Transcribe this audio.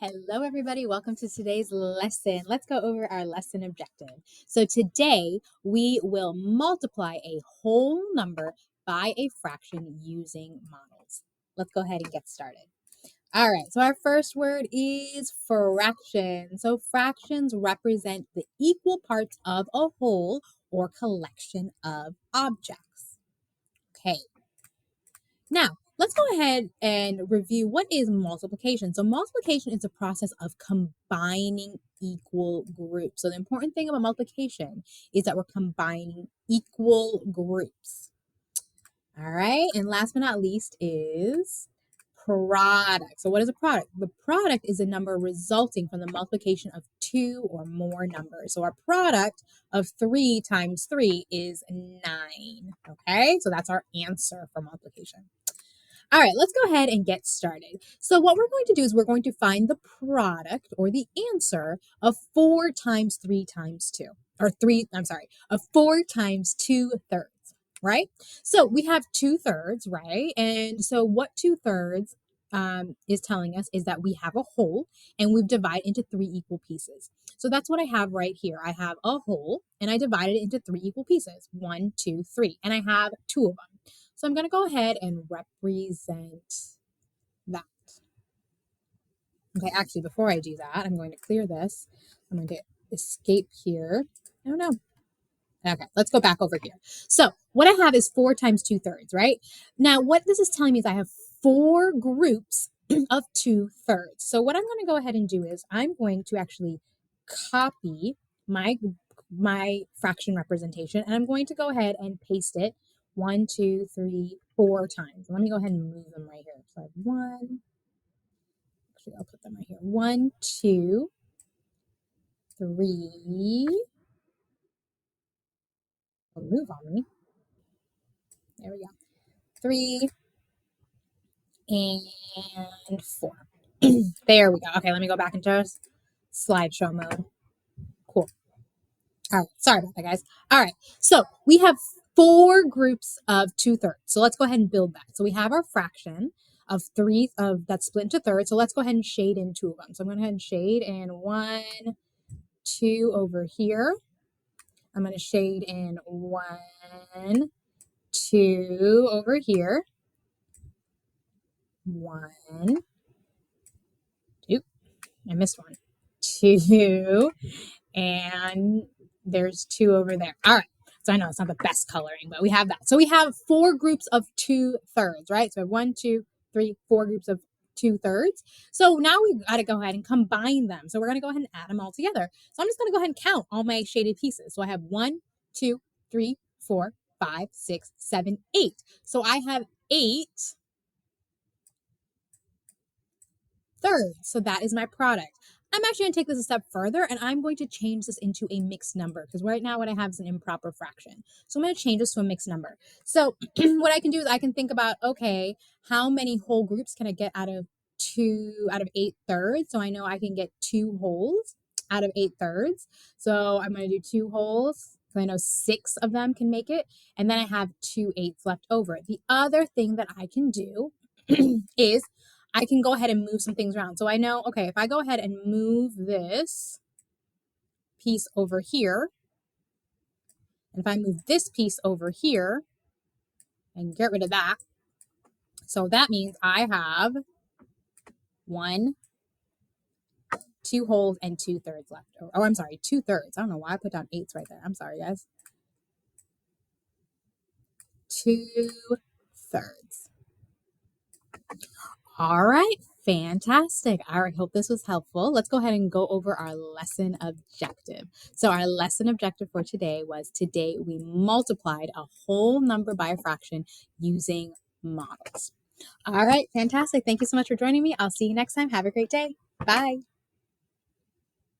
Hello, everybody. Welcome to today's lesson. Let's go over our lesson objective. So today we will multiply a whole number by a fraction using models. Let's go ahead and get started. All right, so our first word is fraction. So fractions represent the equal parts of a whole or collection of objects. Okay. Now, let's go ahead and review what is multiplication. So multiplication is a process of combining equal groups. So the important thing about multiplication is that we're combining equal groups. All right, and last but not least is product. So what is a product? The product is a number resulting from the multiplication of two or more numbers. So our product of 3 times 3 is 9. Okay, so that's our answer for multiplication. All right, let's go ahead and get started. So what we're going to do is we're going to find the product or the answer of 4 times 3 times 2. Of 4 times 2/3, right? So we have 2/3, right? And so what 2/3 is telling us is that we have a whole and we've divided into 3 equal pieces. So that's what I have right here. I have a whole and I divided it into 3 equal pieces. 1, 2, 3. And I have 2 of them. So I'm going to go ahead and represent that. Okay, actually, before I do that, I'm going to clear this. I'm going to escape here. Oh, no. Okay, let's go back over here. So what I have is 4 times 2/3, right? Now, what this is telling me is I have 4 groups of 2/3. So what I'm going to go ahead and do is I'm going to actually copy my fraction representation, and I'm going to go ahead and paste it 1, 2, 3, 4 times. Let me go ahead and move them right here. So I have 1. Actually, I'll put them right here. 1, 2, 3. Oh, move on me. There we go. 3 and 4. There we go. Okay, let me go back into slideshow mode. Cool. All right, sorry about that, guys. All right, so we have 4 groups of 2/3. So let's go ahead and build that. So we have our fraction of 3 of that's split into thirds. So let's go ahead and shade in 2 of them. So I'm going to go ahead and shade in 1, 2 over here. I'm going to shade in 1, 2 over here. 1, 2. I missed 1, 2, and there's 2 over there. All right. So I know it's not the best coloring, but we have that. So we have 4 groups of 2/3, right? So we have 1, 2, 3, 4 groups of 2/3. So now we've got to go ahead and combine them. So we're going to go ahead and add them all together. So I'm just going to go ahead and count all my shaded pieces. So I have 1, 2, 3, 4, 5, 6, 7, 8. So I have 8 thirds. So that is my product. I'm actually going to take this a step further and I'm going to change this into a mixed number because right now what I have is an improper fraction. So I'm going to change this to a mixed number. So what I can do is I can think about, okay, how many whole groups can I get out of 8/3? So I know I can get 2 wholes out of 8/3. So I'm going to do 2 wholes. So I know 6 of them can make it. And then I have 2 8s left over. The other thing that I can do is I can go ahead and move some things around. So I know, okay, if I go ahead and move this piece over here, and if I move this piece over here and get rid of that, so that means I have 1, 2 wholes and 2/3 left. Oh, I'm sorry, 2/3. I don't know why I put down 8s right there. I'm sorry, guys. 2/3. All right, fantastic. All right, hope this was helpful. Let's go ahead and go over our lesson objective. So our lesson objective for today was today we multiplied a whole number by a fraction using models. All right, fantastic. Thank you so much for joining me. I'll see you next time. Have a great day. Bye.